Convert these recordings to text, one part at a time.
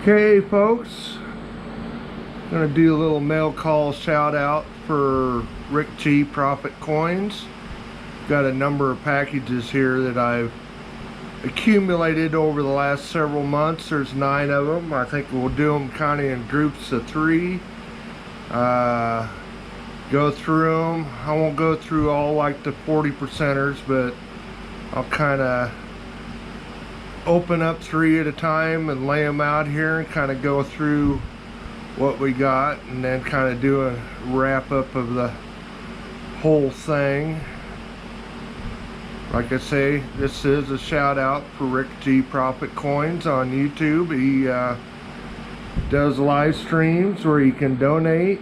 Okay, folks, gonna do a little mail call shout out for Rick G Profit Coins. Got a number of packages here that I've accumulated over the last several months. There's 9 of them. I think we'll do them kind of in groups of 3. Go through them. I won't go through all like the 40%ers, but I'll kind of open up 3 at a time and lay them out here and kind of go through what we got, and then kind of do a wrap up of the whole thing. Like I say, this is a shout out for Rick G Profit Coins on YouTube. He does live streams where you can donate,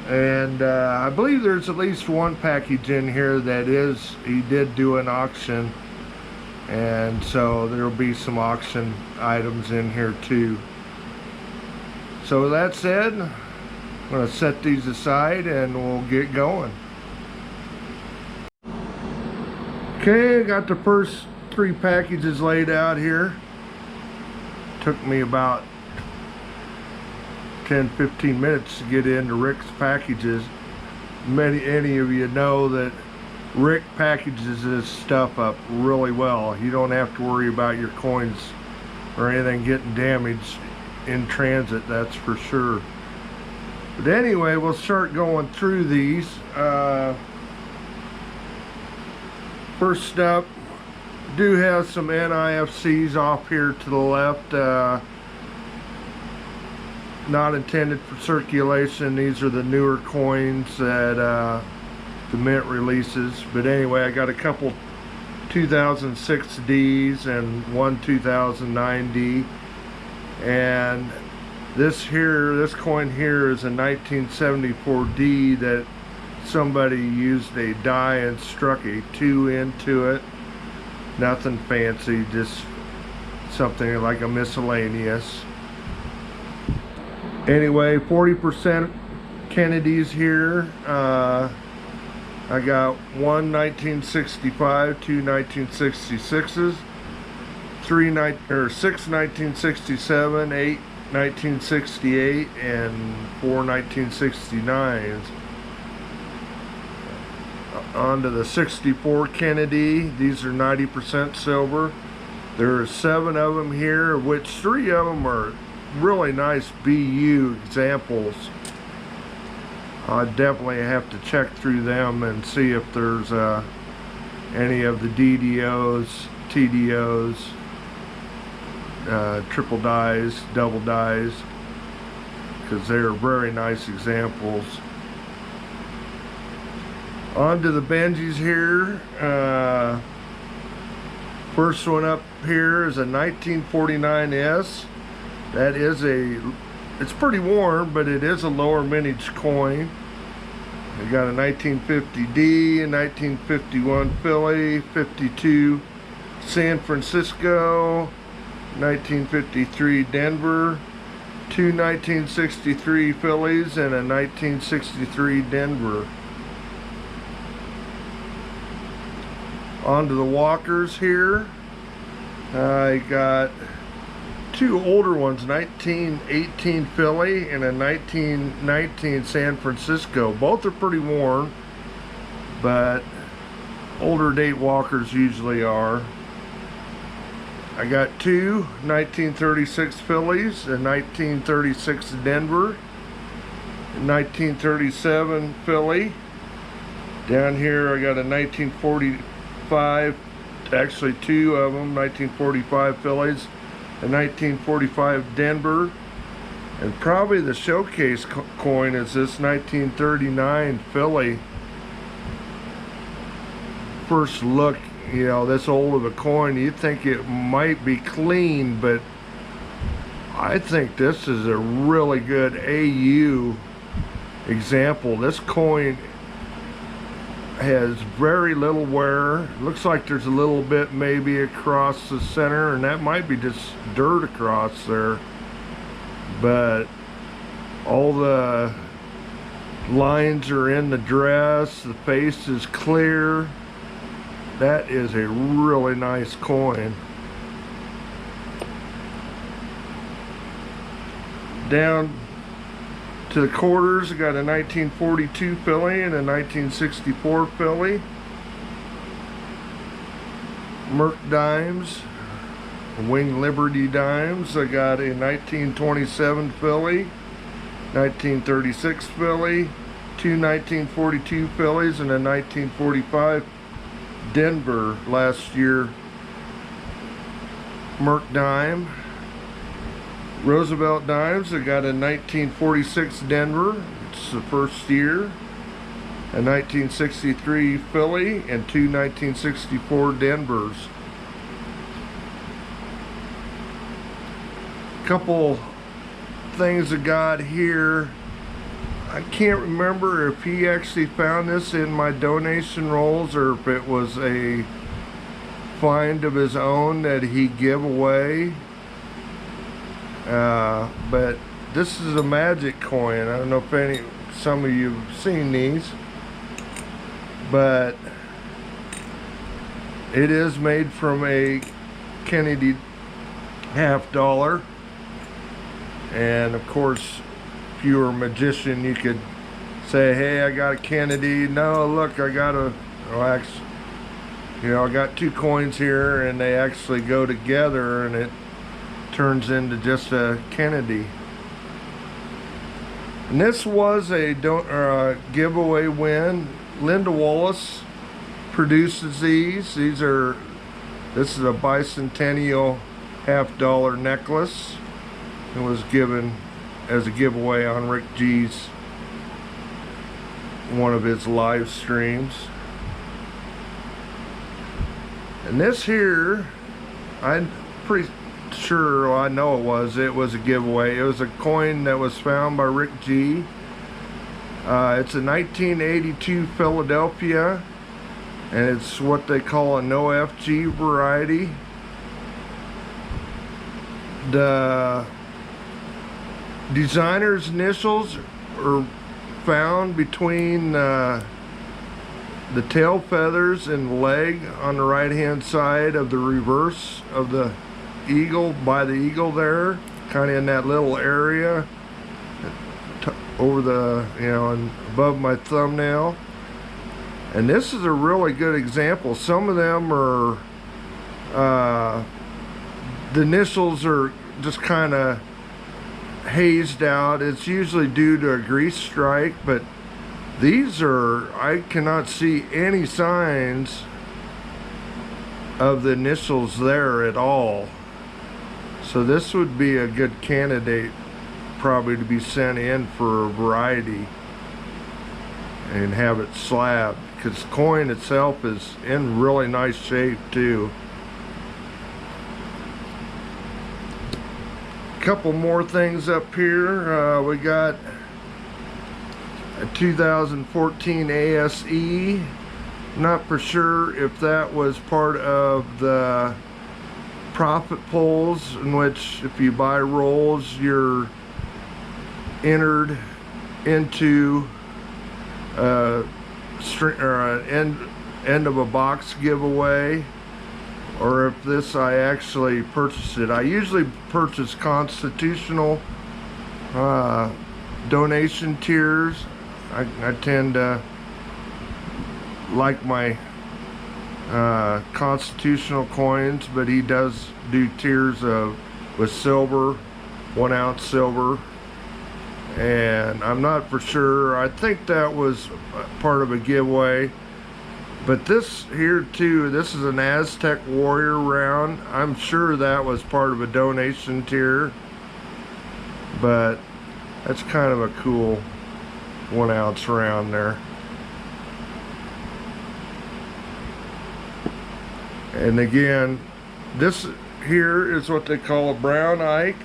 and I believe there's at least one package in here that he did do an auction, and so there'll be some auction items in here too. So with that said, I'm going to set these aside and we'll get going. Okay, I got the first 3 packages laid out here. Took me about 10-15 minutes to get into Rick's packages. Any of you know that Rick packages his stuff up really well. You don't have to worry about your coins or anything getting damaged in transit, that's for sure. But anyway, we'll start going through these. First up, do have some NIFCs off here to the left. Not intended for circulation. These are the newer coins that the mint releases. But anyway, I got a couple 2006 Ds and one 2009 D. And this coin here is a 1974 D that somebody used a die and struck a 2 into it. Nothing fancy, just something like a miscellaneous. Anyway, 40% Kennedys here. I got 1 1965, 2 1966s, 6 1967, 8 1968, and 4 1969s. On to the 64 Kennedy. These are 90% silver. There are 7 of them here, of which 3 of them are really nice BU examples. I definitely have to check through them and see if there's any of the DDOs, TDOs, triple dies, double dies, because they are very nice examples. On to the Benjis here. First one up here is a 1949S. That is it's pretty worn, but it is a lower mintage coin. We got a 1950D, a 1951 Philly, 52 San Francisco, 1953 Denver, 2 1963 Phillies, and a 1963 Denver. On to the Walkers here. I got 2 older ones, 1918 Philly and a 1919 San Francisco. Both are pretty worn, but older date Walkers usually are. I got 2 1936 Phillies, a 1936 Denver, a 1937 Philly. Down here I got a 1945, actually 2 of them, 1945 Phillies, a 1945 Denver, and probably the showcase coin is this 1939 Philly. First look, you know, this old of a coin, you'd think it might be clean, but I think this is a really good AU example. This coin has very little wear. Looks like there's a little bit maybe across the center, and that might be just dirt across there, but all the lines are in the dress. The face is clear. That is a really nice coin. Down to the quarters, I got a 1942 Philly and a 1964 Philly. Merc dimes, Wing Liberty dimes. I got a 1927 Philly, 1936 Philly, two 1942 Phillies, and a 1945 Denver last year Merc dime. Roosevelt dimes, I got a 1946 Denver, it's the first year, a 1963 Philly, and two 1964 Denvers. Couple things I got here. I can't remember if he actually found this in my donation rolls or if it was a find of his own that he gave away. But this is a magic coin. I don't know if some of you have seen these, but it is made from a Kennedy $50. And of course, if you were a magician, you could say, hey, I got a Kennedy. No, look, I got a, well, you know, I got two coins here and they actually go together and it turns into just a Kennedy. And this was a giveaway win. Linda Wallace produces these. This is a bicentennial $50 necklace. It was given as a giveaway on Rick G's one of his live streams. And this here, I'm pretty sure, well, I know it was a giveaway. It was a coin that was found by Rick G. It's a 1982 Philadelphia, and it's what they call a no FG variety. The designer's initials are found between the tail feathers and the leg on the right hand side of the reverse of the eagle, by the eagle there, kind of in that little area over the, you know, and above my thumbnail. And this is a really good example. Some of them are the initials are just kind of hazed out. It's usually due to a grease strike, but these are, I cannot see any signs of the initials there at all. So this would be a good candidate probably to be sent in for a variety and have it slabbed, because the coin itself is in really nice shape too. Couple more things up here. We got a 2014 ASE. Not for sure if that was part of the profit pools, in which if you buy rolls you're entered into a end of a box giveaway, or if this I actually purchased it. I usually purchase constitutional donation tiers. I tend to like my constitutional coins, but he does do tiers with silver, 1 ounce silver, and I'm not for sure. I think that was part of a giveaway. But this here too, this is an Aztec Warrior round. I'm sure that was part of a donation tier, but that's kind of a cool 1 ounce round there. And again, this here is what they call a brown Ike.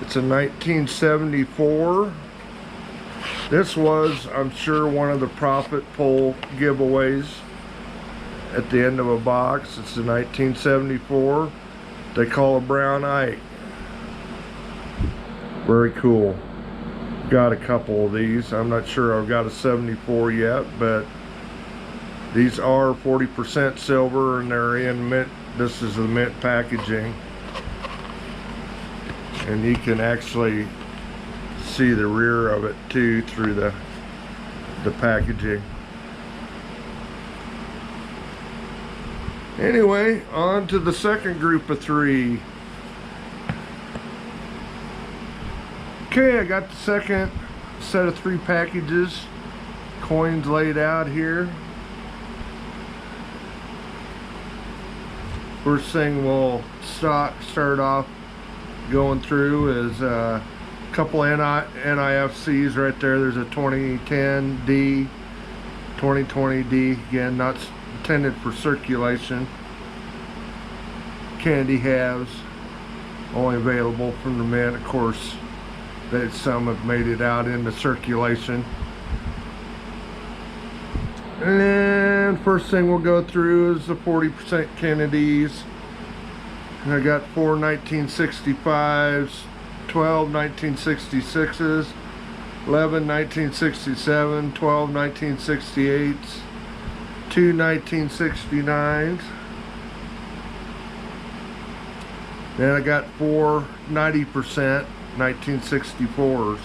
It's a 1974. This was, I'm sure, one of the profit pool giveaways at the end of a box. It's a 1974. They call a brown Ike. Very cool. Got a couple of these. I'm not sure I've got a 74 yet, but these are 40% silver and they're in mint. This is the mint packaging, and you can actually see the rear of it too through the packaging. Anyway, on to the second group of 3. Okay, I got the second set of 3 packages, coins laid out here. First thing we'll start off going through is a couple NIFCs right there. There's a 2010D, 2020D, again not intended for circulation. Candy halves, only available from the mint. Of course, that some have made it out into circulation. And then first thing we'll go through is the 40% Kennedys. And I got 4 1965s, 12 1966s, 11 1967, 12 1968s, 2 1969s. Then I got 4 90% 1964s.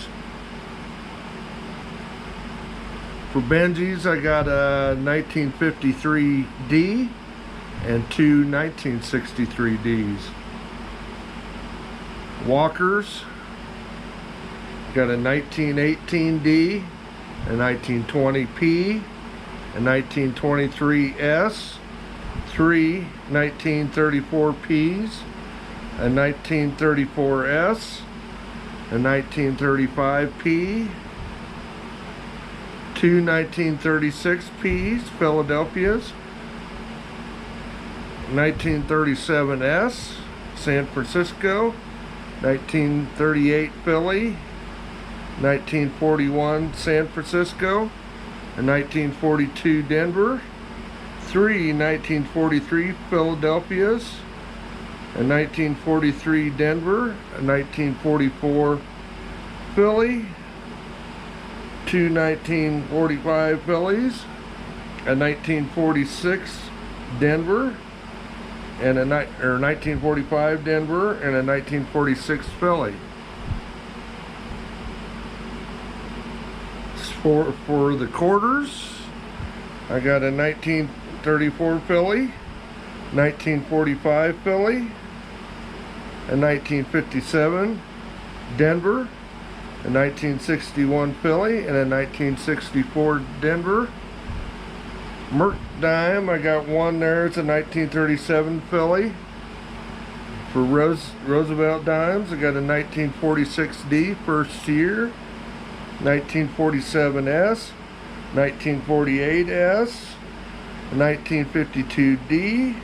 For Benjis, I got a 1953D and 2 1963Ds. Walkers, got a 1918D, a 1920P, a 1923S, 3 1934Ps, a 1934S, a 1935P, 2 1936Ps, Philadelphias, 1937S, San Francisco, 1938 Philly, 1941 San Francisco, a 1942 Denver, 3 1943 Philadelphias, a 1943 Denver, a 1944 Philly, 2 1945 Phillies, a 1946 Denver, and a 1945 Denver, and a 1946 Philly. For the quarters, I got a 1934 Philly, 1945 Philly, a 1957 Denver, a 1961 Philly, and a 1964 Denver. Merc dime, I got one there. It's a 1937 Philly. For Roosevelt dimes, I got a 1946D first year, 1947S, 1948S, a 1952D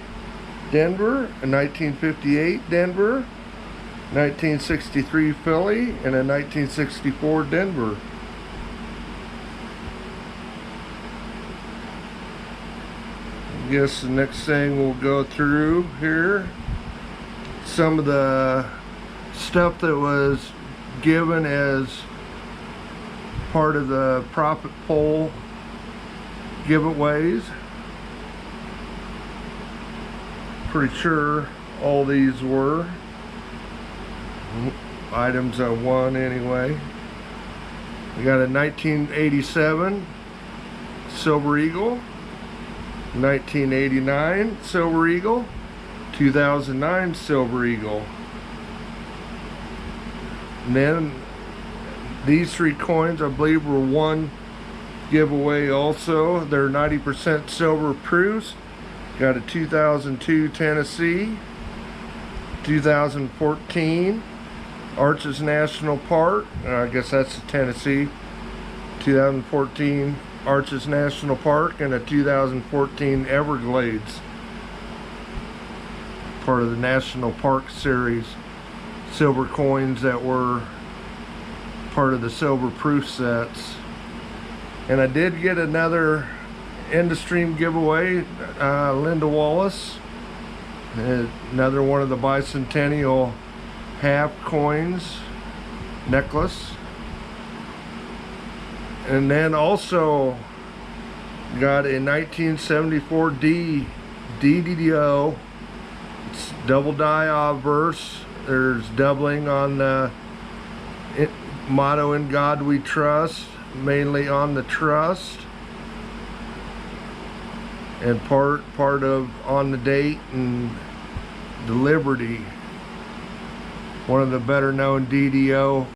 Denver, a 1958 Denver, 1963 Philly, and a 1964 Denver. I guess the next thing we'll go through here, some of the stuff that was given as part of the profit pool giveaways. Pretty sure all these were items I won anyway. We got a 1987 Silver Eagle, 1989 Silver Eagle, 2009 Silver Eagle. And then these 3 coins I believe were one giveaway also. They're 90% silver proofs. Got a 2002 Tennessee, 2014 Arches National Park, I guess that's Tennessee, 2014 Arches National Park, and a 2014 Everglades, part of the National Park Series silver coins that were part of the silver proof sets. And I did get another Industream giveaway, Linda Wallace, another one of the bicentennial half coins necklace. And then also got a 1974D DDO. It's double die obverse. There's doubling on the Motto in God we trust, mainly on the trust. And part of On the Date and the Liberty. One of the better known DDO.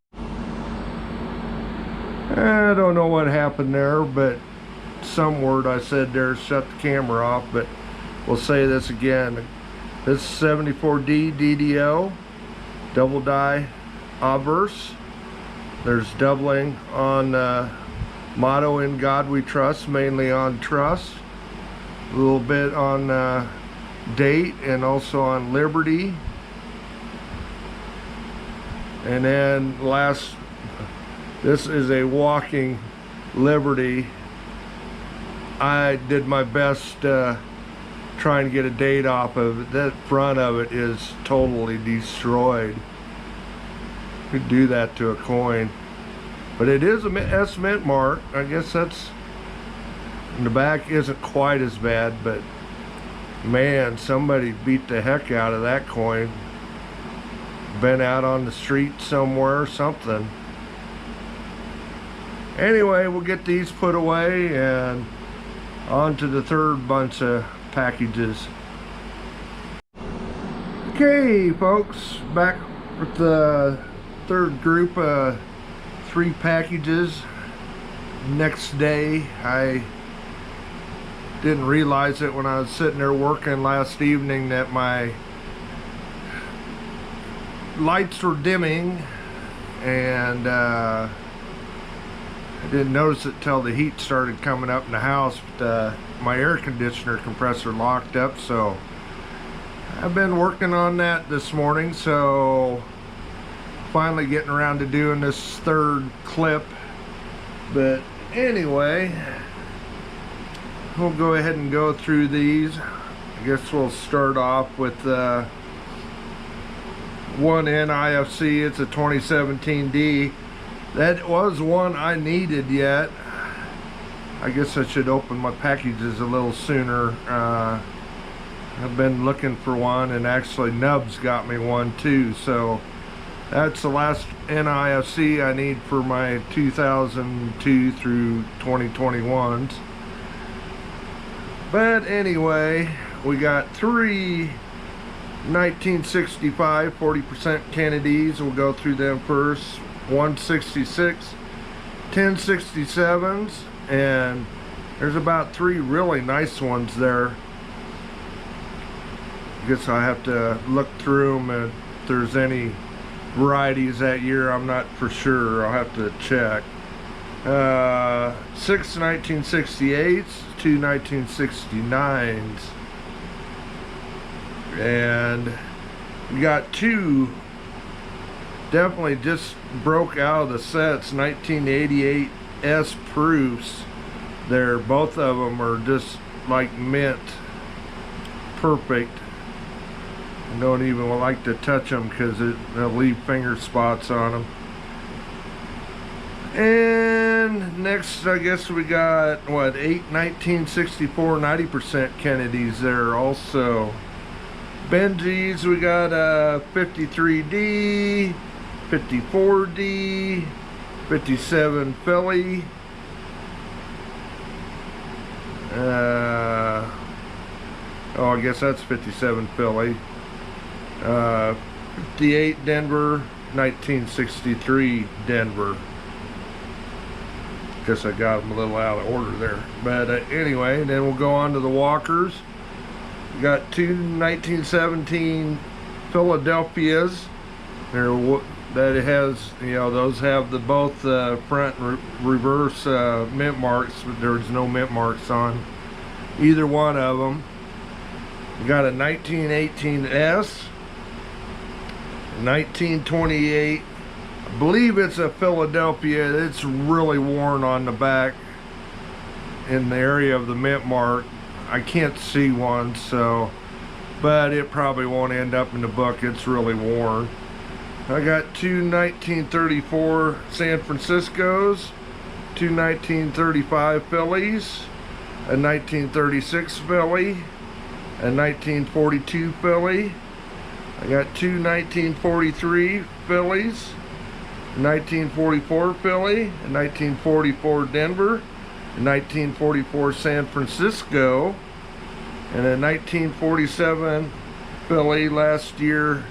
I don't know what happened there, but some word I said there shut the camera off, but we'll say this again. This is 74D DDO, double die obverse. There's doubling on Motto in God we trust, mainly on trust. A little bit on Date and also on Liberty. And then last, this is a walking Liberty. I did my best trying to get a date off of it. That front of it is totally destroyed. Could do that to a coin. But it is a S Mint mark. I guess that's, the back isn't quite as bad, but man, somebody beat the heck out of that coin. Been out on the street somewhere or something. Anyway, we'll get these put away and on to the third bunch of packages. Okay folks, back with the third group of 3 packages. Next day, I didn't realize it when I was sitting there working last evening that my lights were dimming, and I didn't notice it till the heat started coming up in the house, but my air conditioner compressor locked up, so I've been working on that this morning, so finally getting around to doing this third clip. But anyway, we'll go ahead and go through these. I guess we'll start off with one NIFC. It's a 2017D. That was one I needed yet. I guess I should open my packages a little sooner. I've been looking for one, and actually Nubs got me one too, so that's the last NIFC I need for my 2002 through 2021s. But anyway, we got 3 1965 40% Kennedys. We'll go through them first. 166 1067s, and there's about 3 really nice ones there. I guess I have to look through them, and if there's any varieties that year, I'm not for sure. I'll have to check. 6 1968s, 2 1969s, and we got 2 definitely just broke out of the sets, 1988 S proofs. They're, both of them are just like mint, perfect. I don't even like to touch them because they'll leave finger spots on them. And next, I guess we got what, 8 1964 90% Kennedys there also. Benjis, we got 53D, 54D, 57 Philly, oh, I guess that's 57 Philly, 58 Denver, 1963 Denver. Guess I got them a little out of order there, but anyway, then we'll go on to the walkers. We got 2 1917 Philadelphias. That it has, you know, those have the both front and reverse mint marks, but there's no mint marks on either one of them. We got a 1918S, 1928. I believe it's a Philadelphia. It's really worn on the back in the area of the mint mark. I can't see one, so, but it probably won't end up in the book. It's really worn. I got 2 1934 San Franciscos, 2 1935 Phillies, a 1936 Philly, a 1942 Philly. I got 2 1943 Phillies, 1944 Philly, a 1944 Denver, a 1944 San Francisco, and a 1947 Philly, last year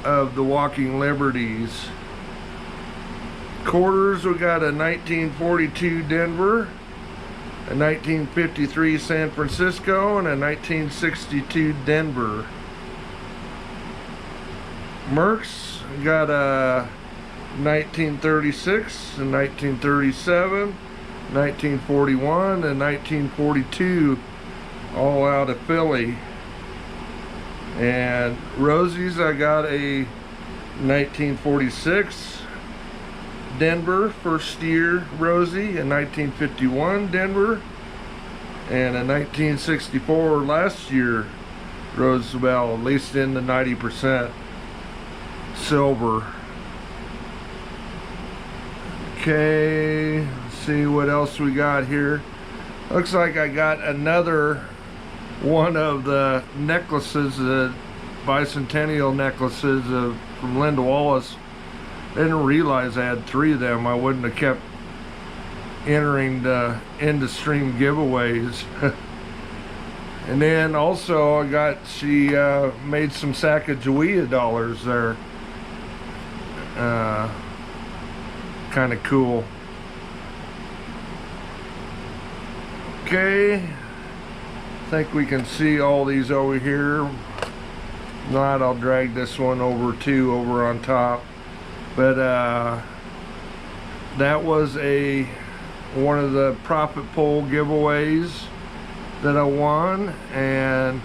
of the Walking Liberties. Quarters, we got a 1942 Denver, a 1953 San Francisco, and a 1962 Denver. Mercs, we got a 1936 and 1937, 1941 and 1942, all out of Philly. And Rosie's, I got a 1946 Denver first year Rosie, a 1951 Denver, and a 1964 last year Roosevelt, at least in the 90% silver. Okay, let's see what else we got here. Looks like I got another one of the necklaces, the bicentennial necklaces from Linda Wallace. I didn't realize I had 3 of them. I wouldn't have kept entering the end-of-stream giveaways. And then also I got, she made some Sacagawea dollars there. Kind of cool. Okay, I think we can see all these over here. If not, I'll drag this one over too, over on top. But that was one of the profit pool giveaways that I won, and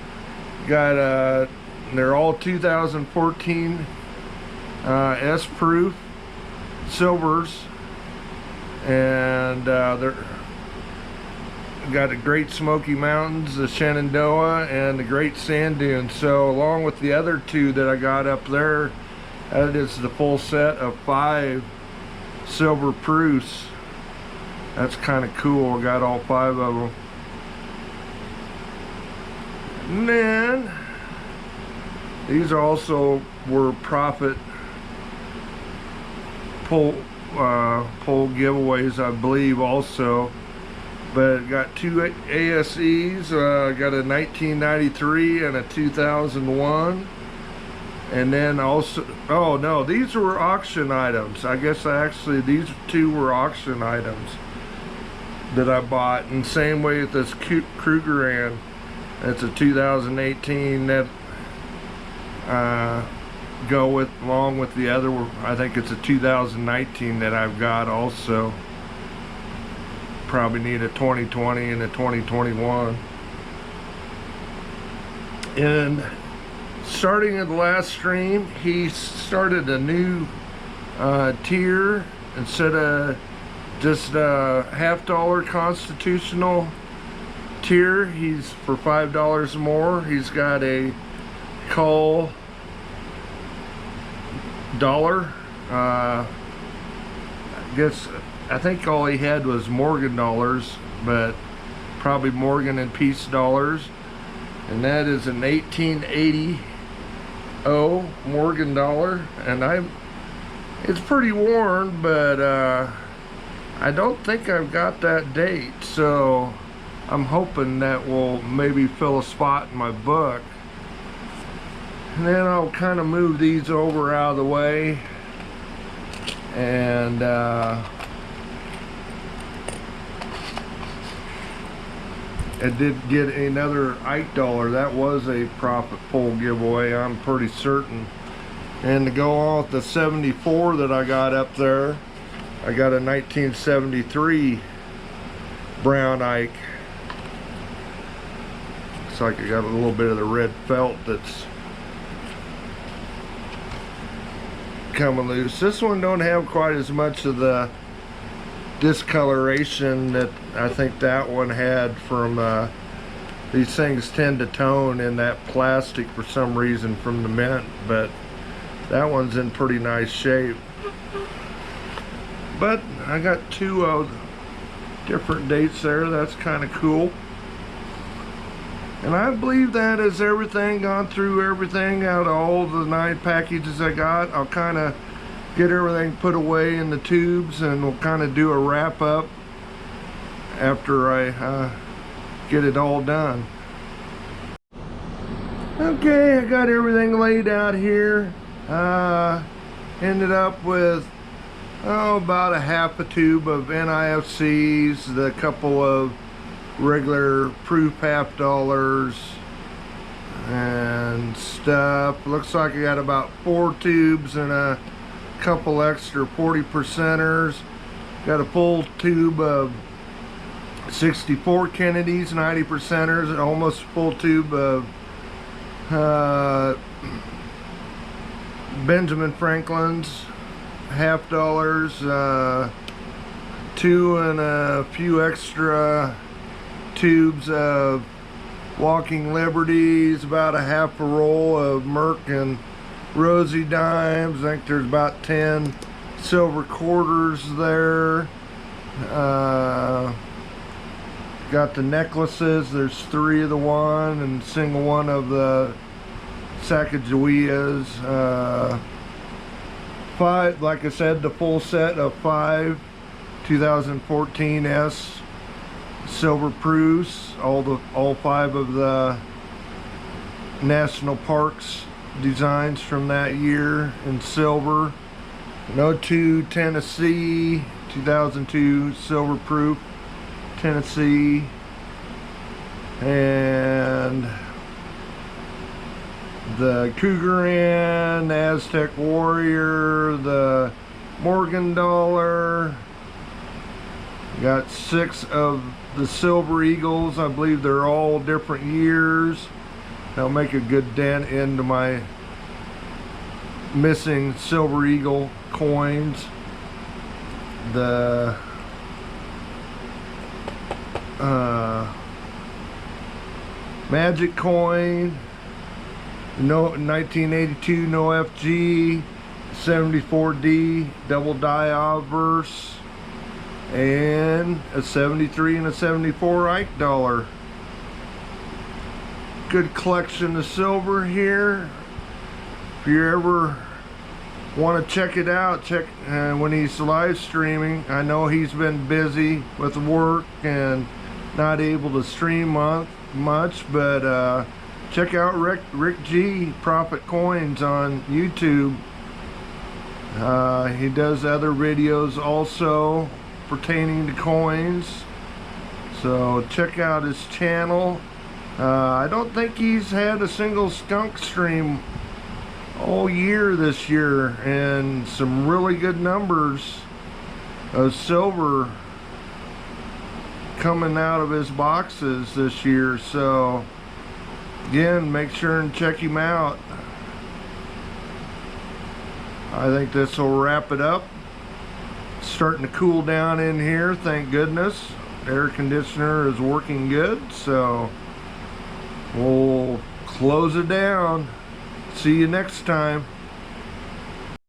got they're all 2014 S proof silvers, and they're got the Great Smoky Mountains, the Shenandoah, and the Great Sand Dunes. So along with the other 2 that I got up there, that is the full set of 5 silver proofs. That's kind of cool. I got all 5 of them. And then these also were profit poll giveaways, I believe, also. But got 2 ASEs. Got a 1993 and a 2001. And then also, oh no, these were auction items. I guess actually these 2 were auction items that I bought. And same way with this Krugerrand. It's a 2018 that go with along with the other. I think it's a 2019 that I've got also. Probably need a 2020 and a 2021. And starting at the last stream, he started a new tier. Instead of just a $50 constitutional tier, he's for $5 more. He's got a call dollar. I think all he had was Morgan dollars, but probably Morgan and Peace dollars. And that is an 1880 Morgan dollar. And it's pretty worn, but I don't think I've got that date. So I'm hoping that will maybe fill a spot in my book. And then I'll kind of move these over out of the way. And I did get another Ike dollar. That was a profit pool giveaway, I'm pretty certain. And to go on with the 74 that I got up there, I got a 1973 brown Ike. Looks like I got a little bit of the red felt that's coming loose. This one don't have quite as much of the discoloration that I think that one had from these things tend to tone in that plastic for some reason from the mint, but that one's in pretty nice shape. But I got 2 different dates there. That's kind of cool. And I believe that is everything, gone through everything out of all the 9 packages I got. I'll kind of get everything put away in the tubes, and we'll kind of do a wrap up after I get it all done. Okay, I got everything laid out here. Ended up with about a half a tube of NIFCs, the couple of regular proof half dollars and stuff. Looks like I got about 4 tubes and a couple extra 40%ers. Got a full tube of 64 Kennedys, 90%ers, and almost a full tube of Benjamin Franklin's half dollars, 2 and a few extra tubes of Walking Liberties, about a half a roll of Merc and Rosie dimes. I think there's about 10 silver quarters there. Got the necklaces. There's 3 of the one and single one of the Sacagaweas. 5, like I said, the full set of 5 2014 S silver proofs. All 5 of the national parks designs from that year in silver. An 02 Tennessee 2002 silver proof Tennessee, and the Cougar Inn, the Aztec Warrior, the Morgan Dollar. Got 6 of the Silver Eagles. I believe they're all different years. That'll make a good dent into my missing Silver Eagle coins. The Magic coin, no 1982 no FG, 74D double die obverse, and a 73 and a 74 Ike dollar. Good collection of silver here. If you ever want to check it out, check when he's live streaming. I know he's been busy with work and not able to stream much, but check out Rick G Profit Coins on YouTube. He does other videos also pertaining to coins, so check out his channel. I don't think he's had a single skunk stream all year this year, and some really good numbers of silver coming out of his boxes this year. So again, make sure and check him out. I think this will wrap it up. It's starting to cool down in here, thank goodness. The air conditioner is working good, so we'll close it down. See you next time.